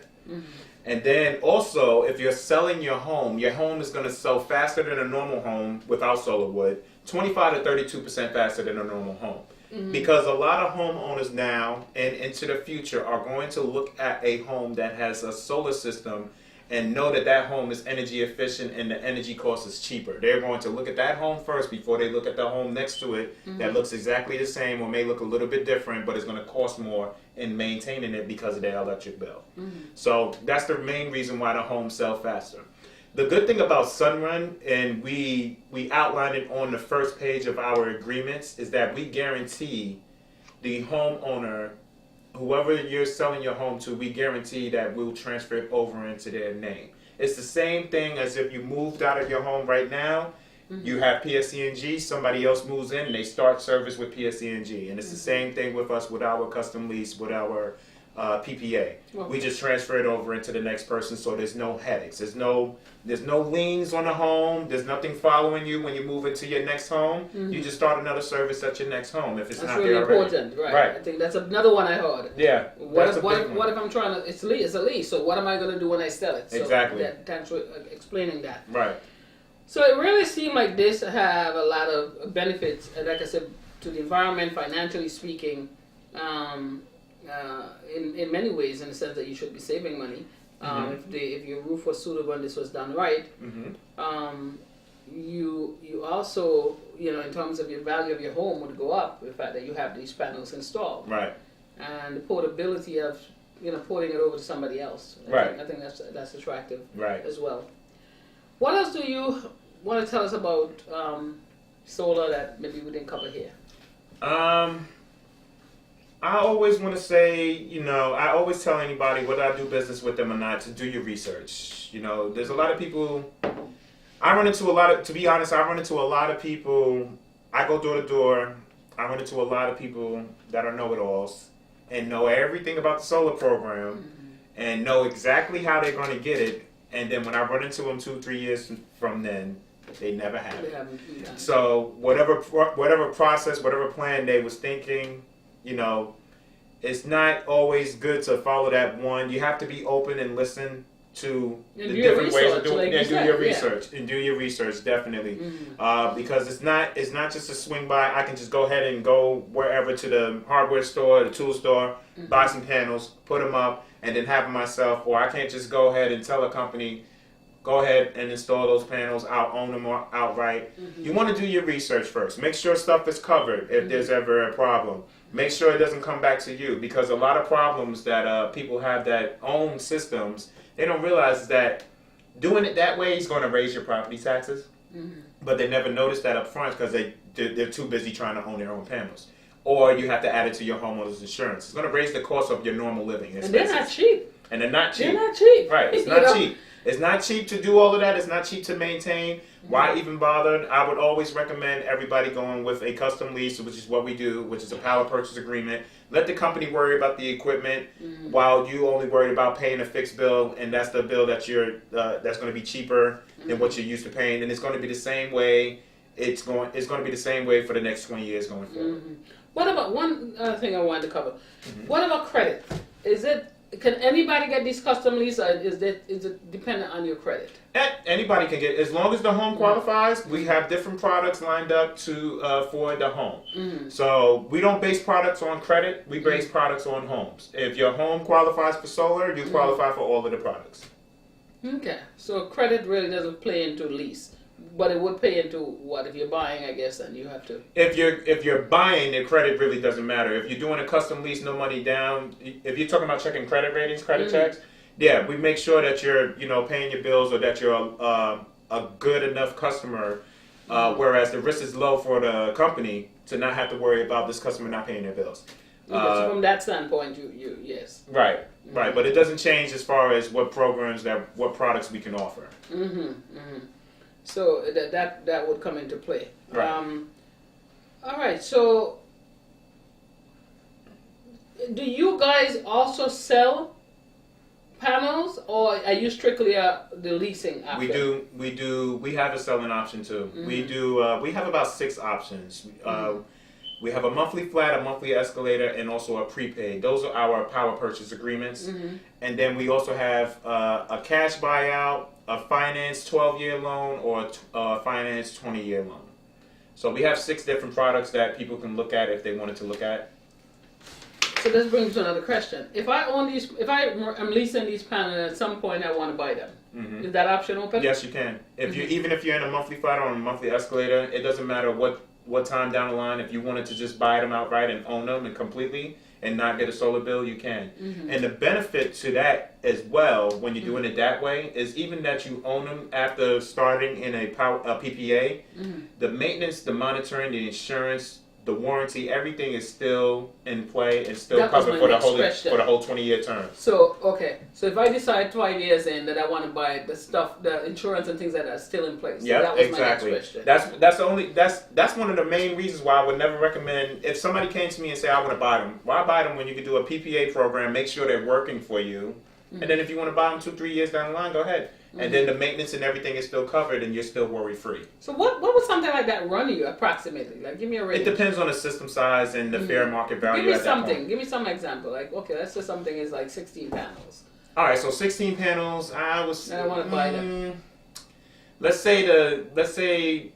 And then also, if you're selling your home is going to sell faster than a normal home without solar wood, 25 to 32% faster than a normal home. Because a lot of homeowners now and into the future are going to look at a home that has a solar system and know that that home is energy efficient and the energy cost is cheaper. They're going to look at that home first before they look at the home next to it that looks exactly the same or may look a little bit different, but it's going to cost more in maintaining it because of their electric bill. So that's the main reason why the homes sell faster. The good thing about Sunrun, and we outlined it on the first page of our agreements, is that we guarantee the homeowner, whoever you're selling your home to, we guarantee that we'll transfer it over into their name. It's the same thing as if you moved out of your home right now, you have PSE&G, somebody else moves in, and they start service with PSE&G. And it's the same thing with us with our custom lease, with our PPA. We just transfer it over into the next person, so there's no headaches. There's no liens on the home. There's nothing following you when you move into your next home. You just start another service at your next home if it's not really there already. Important, right? I think that's another one I heard. Yeah. What if I'm trying to? It's a lease. So what am I going to do when I sell it? So Exactly. Thanks for explaining that. Right. So it really seemed like this have a lot of benefits, like I said, to the environment, financially speaking. In many ways, in the sense that you should be saving money. If your roof was suitable and this was done right, you also, in terms of your value of your home would go up with the fact that you have these panels installed. Right. And the portability of porting it over to somebody else. I think that's attractive as well. What else do you want to tell us about solar that maybe we didn't cover here? I always want to say, I always tell anybody whether I do business with them or not to do your research. There's a lot of people. To be honest, I run into a lot of people. I go door to door. I run into a lot of people that are know-it-alls and know everything about the solar program and know exactly how they're going to get it. And then when I run into them 2-3 years from then, they never have it. So whatever process, whatever plan they was thinking, it's not always good to follow that one. You have to be open and listen to the different ways of doing it. And do your research, definitely. Because it's not just a swing by. I can just go ahead and go wherever to the hardware store, the tool store, buy some panels, put them up, and then have them myself. Or I can't just go ahead and tell a company, go ahead and install those panels. I'll own them outright. You want to do your research first. Make sure stuff is covered if there's ever a problem. Make sure it doesn't come back to you, because a lot of problems that people have that own systems, they don't realize that doing it that way is going to raise your property taxes, but they never notice that up front because they're too busy trying to own their own panels. Or you have to add it to your homeowner's insurance. It's going to raise the cost of your normal living expenses. And they're not cheap. And they're not cheap. They're not cheap. Right, it's not cheap. It's not cheap to do all of that. It's not cheap to maintain. Why even bother? I would always recommend everybody going with a custom lease, which is what we do, which is a power purchase agreement. Let the company worry about the equipment while you only worry about paying a fixed bill, and that's the bill that that's going to be cheaper than what you're used to paying, and it's going to be the same way. It's going to be the same way for the next 20 years going forward. What about one other thing I wanted to cover? What about credit? Can anybody get these custom leases, or is it dependent on your credit? Anybody can get, as long as the home qualifies. We have different products lined up for the home. So we don't base products on credit. We base products on homes. If your home qualifies for solar, you qualify for all of the products. Okay, so credit really doesn't play into lease. But it would pay into what if you're buying, I guess, then you have to. If you're buying, the credit really doesn't matter. If you're doing a custom lease, no money down. If you're talking about checking credit ratings, credit checks, yeah, we make sure that you're paying your bills, or that you're a good enough customer. Whereas the risk is low for the company to not have to worry about this customer not paying their bills. So from that standpoint, you yes. Right. But it doesn't change as far as what products we can offer. So that would come into play. Right. All right. So, do you guys also sell panels, or are you strictly the leasing option? We do. We have a selling option too. We do. We have about 6 options. We have a monthly flat, a monthly escalator, and also a prepaid. Those are our power purchase agreements. And then we also have a cash buyout, a finance 12-year loan, or a finance 20-year loan. So we have 6 different products that people can look at if they wanted to look at. So this brings to another question. If I am leasing these panels, and at some point I want to buy them, is that option open? Yes, you can. Even if you're in a monthly flat or on a monthly escalator, it doesn't matter what time down the line. If you wanted to just buy them outright and own them and completely and not get a solar bill, you can. And the benefit to that as well, when you're doing it that way, is even that you own them after starting in a PPA, the maintenance, the monitoring, the insurance, the warranty, everything is still in play and still covered for the whole 20-year term. So if I decide 5 years in that I want to buy the stuff, the insurance and things like that are still in place. Yeah, so that was exactly. My next question. That's one of the main reasons why I would never recommend, if somebody came to me and say I want to buy them. Why buy them when you can do a PPA program? Make sure they're working for you, and then if you want to buy them 2-3 years down the line, go ahead. And then the maintenance and everything is still covered, and you're still worry free. So what would something like that run you approximately? Like, give me a range. It depends on the system size and the fair market value. Give me something. Give me some example. Like, okay, let's say something is like 16 panels. All right, so 16 panels. I want to buy them. Let's say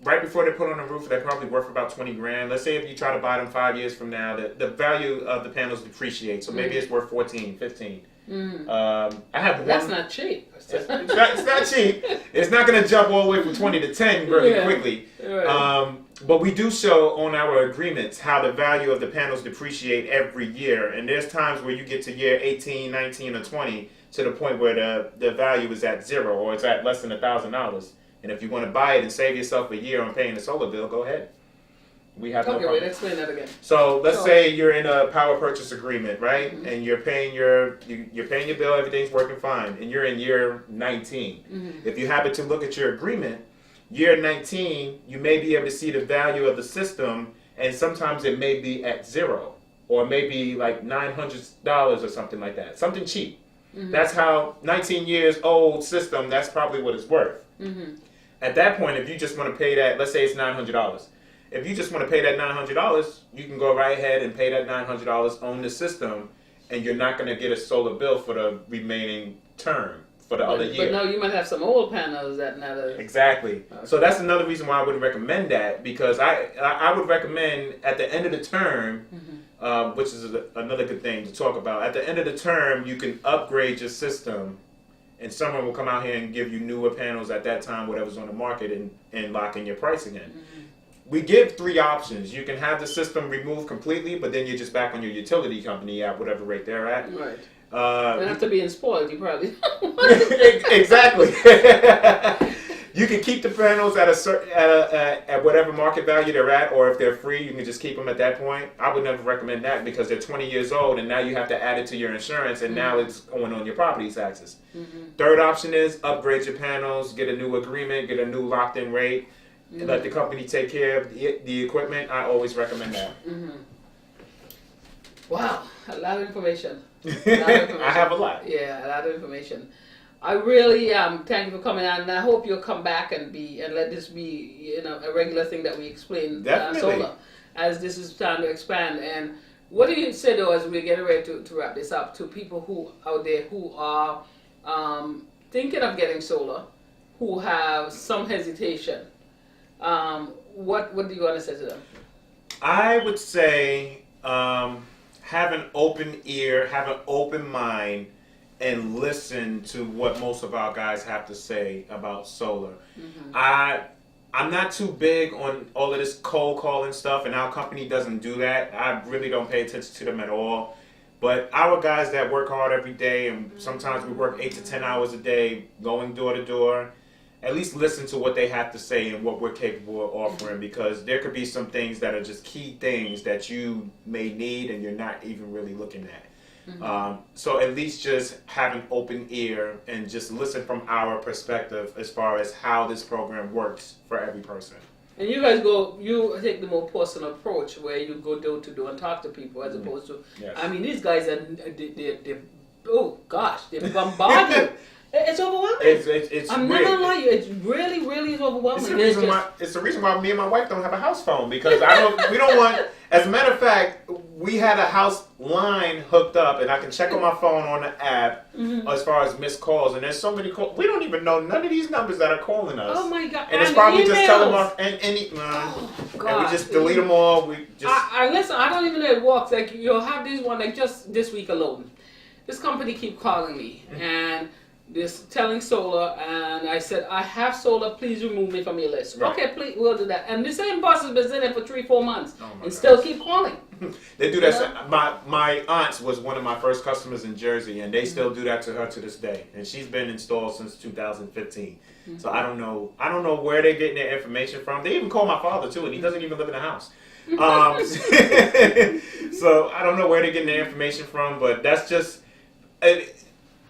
right before they put on the roof, they're probably worth about $20,000. Let's say if you try to buy them 5 years from now, the value of the panels depreciates. So maybe it's worth 14, 15. I have one. That's not cheap. It's not cheap. It's not going to jump all the way from 20 to 10 really quickly. Right. But we do show on our agreements how the value of the panels depreciate every year. And there's times where you get to year 18, 19, or 20 to the point where the value is at zero or it's at less than $1,000. And if you want to buy it and save yourself a year on paying the solar bill, go ahead. We have no Okay, problem. wait, explain that again. So let's say you're in a power purchase agreement, right? Mm-hmm. And you're paying your bill, everything's working fine, and you're in year 19. Mm-hmm. If you happen to look at your agreement, year 19, you may be able to see the value of the system, and sometimes it may be at zero, or maybe like $900 or something like that, something cheap. Mm-hmm. That's how 19 years old system, that's probably what it's worth. Mm-hmm. At that point, if you just want to pay that, let's say it's $900. If you just want to pay that $900, you can go right ahead and pay that $900 on the system, and you're not going to get a solar bill for the remaining term for the other year. But no, you might have some old panels that not a... Exactly. Okay. So that's another reason why I wouldn't recommend that, because I would recommend at the end of the term, mm-hmm. Which is another good thing to talk about. At the end of the term, you can upgrade your system, and someone will come out here and give you newer panels at that time, whatever's on the market, and lock in your price again. Mm-hmm. We give 3 options. You can have the system removed completely, but then you're just back on your utility company at whatever rate they're at. Right. After being spoiled, you probably... Exactly. You can keep the panels at at whatever market value they're at, or if they're free, you can just keep them at that point. I would never recommend that because they're 20 years old, and now you have to add it to your insurance, and now it's going on your property taxes. Mm-hmm. Third option is upgrade your panels, get a new agreement, get a new locked-in rate. Mm-hmm. Let the company take care of the equipment. I always recommend that. Mm-hmm. Wow, a lot of information. I have a lot. Yeah, a lot of information. I really thank you for coming on, and I hope you'll come back and let this be a regular thing that we explain solar as this is starting to expand. And what do you say though as we're getting ready to wrap this up to people who out there who are thinking of getting solar, who have some hesitation? What do you want to say to them? I would say have an open ear, have an open mind, and listen to what most of our guys have to say about solar. Mm-hmm. I'm not too big on all of this cold calling stuff, and our company doesn't do that. I really don't pay attention to them at all. But our guys that work hard every day, and sometimes we work 8 to 10 hours a day, going door to door, at least listen to what they have to say and what we're capable of offering, because there could be some things that are just key things that you may need and you're not even really looking at. Mm-hmm. So at least just have an open ear and just listen from our perspective as far as how this program works for every person. And you guys you take the more personal approach where you go door to door and talk to people as opposed to, yes. I mean, these guys they're oh gosh, they bombard you. It's overwhelming. It's I'm not gonna lie to you. It's really, really is overwhelming. It's the reason why me and my wife don't have a house phone, because we don't want. As a matter of fact, we had a house line hooked up, and I can check on my phone on the app as far as missed calls. And there's so many calls. We don't even know none of these numbers that are calling us. Oh my god! And it's probably just telemark and we just delete them all. We just. Listen. I don't even know it works. Like you'll have this one. Like just this week alone, this company keep calling me and. This telling solar, and I said, I have solar, please remove me from your list. Right. Okay, please, we'll do that. And the same boss has been in there for 3-4 months and still keep calling. They do that. You know? My aunt was one of my first customers in Jersey, and they still do that to her to this day. And she's been installed since 2015. Mm-hmm. So I don't know where they're getting their information from. They even call my father too, and he doesn't even live in the house. So I don't know where they're getting their information from, but that's just.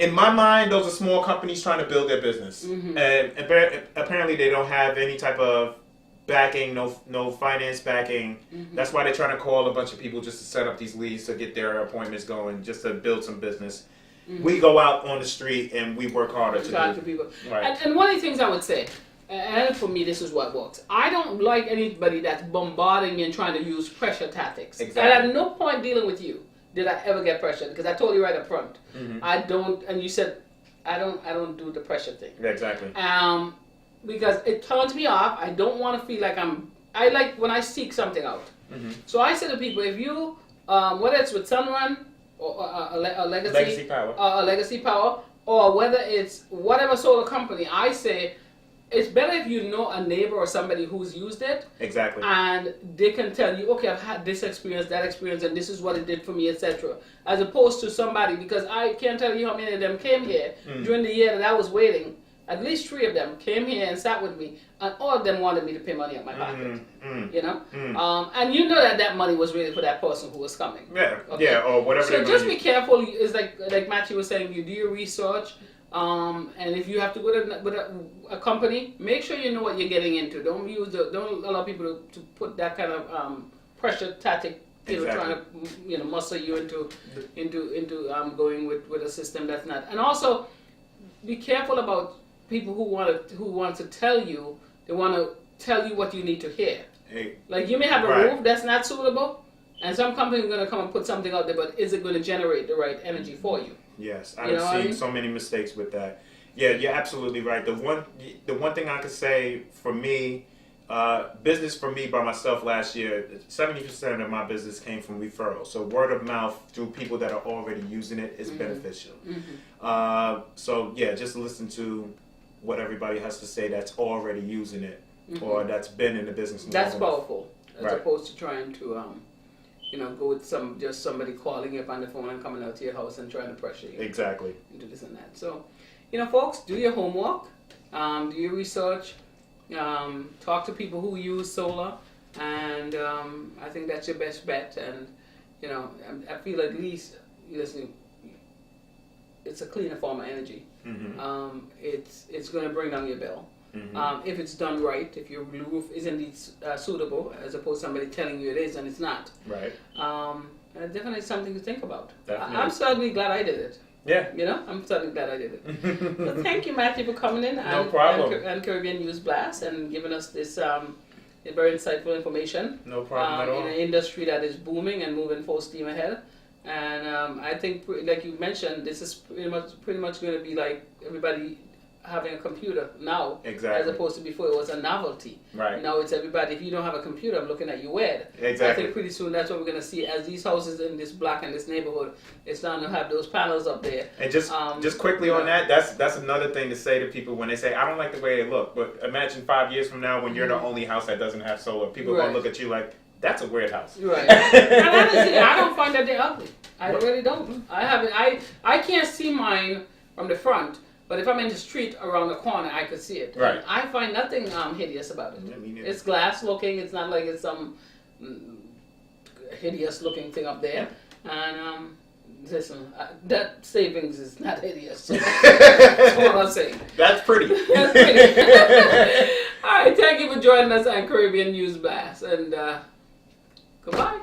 In my mind, those are small companies trying to build their business, and apparently they don't have any type of backing, no finance backing. Mm-hmm. That's why they're trying to call a bunch of people just to set up these leads to get their appointments going, just to build some business. Mm-hmm. We go out on the street and we work harder to talk to people. Right. And one of the things I would say, and for me this is what works, I don't like anybody that's bombarding me and trying to use pressure tactics. Exactly. And at no point dealing with you did I ever get pressured, because I told you right up front. Mm-hmm. I don't, and you said I don't do the pressure thing. Exactly. Because it turns me off. I don't want to feel like I like when I seek something out. Mm-hmm. So I say to people, if you, whether it's with Sunrun or a Legacy Power, or whether it's whatever solar company, I say, it's better if you know a neighbor or somebody who's used it, Exactly. and they can tell you, okay, I've had this experience, that experience, and this is what it did for me, etc. As opposed to somebody, because I can't tell you how many of them came here during the year that I was waiting. At least 3 of them came here and sat with me, and all of them wanted me to pay money out my pocket. You know, and you know that money was really for that person who was coming. Yeah, Okay? yeah, or whatever. So just be careful. It's like Matthew was saying, you do your research, and if you have to go with a company, make sure you know what you're getting into. Don't allow people to put that kind of pressure tactic. Trying to muscle you into going with a system that's not. And also, be careful about people who want to tell you. They want to tell you what you need to hear. Hey, like you may have a right. roof that's not suitable, and some company is going to come and put something out there, but is it going to generate the right energy for you? Yes, I've seen so many mistakes with that. Yeah, you're absolutely right. The one thing I could say for me, business for me by myself last year, 70% of my business came from referrals. So word of mouth through people that are already using it is beneficial. So yeah, just listen to what everybody has to say that's already using it or that's been in the business. That's powerful, as right. opposed to trying to go with somebody calling you up on the phone and coming out to your house and trying to pressure you. Exactly. Do this and that. So, folks, do your homework, do your research, talk to people who use solar, and I think that's your best bet. And I feel at least it's a cleaner form of energy. It's going to bring down your bill. If it's done right, if your roof is indeed suitable, as opposed to somebody telling you it is and it's not. Right. Definitely something to think about. Definitely. I'm certainly glad I did it. Yeah. I'm certainly glad I did it. So thank you, Matthew, for coming in No problem. and Caribbean News Blast and giving us this very insightful information. No problem at all. In an industry that is booming and moving full steam ahead. And I think, like you mentioned, this is pretty much going to be like everybody having a computer now, Exactly. as opposed to before it was a novelty. Right. Now it's everybody. If you don't have a computer, I'm looking at you weird. Exactly. I think pretty soon that's what we're going to see as these houses in this block and this neighborhood. It's starting to have those panels up there. And just quickly on that, that's another thing to say to people when they say, I don't like the way they look. But imagine 5 years from now when you're the only house that doesn't have solar. People are going to look at you like, that's a weird house. Right. And honestly, I don't find that they're ugly. I really don't. I can't see mine from the front. But if I'm in the street around the corner, I could see it. Right. And I find nothing hideous about it. Yeah, me neither. It's glass looking. It's not like it's some hideous looking thing up there. And listen, that savings is not hideous. So that's what I'm saying. That's pretty. That's pretty. All right. Thank you for joining us on Caribbean News Blast. And goodbye.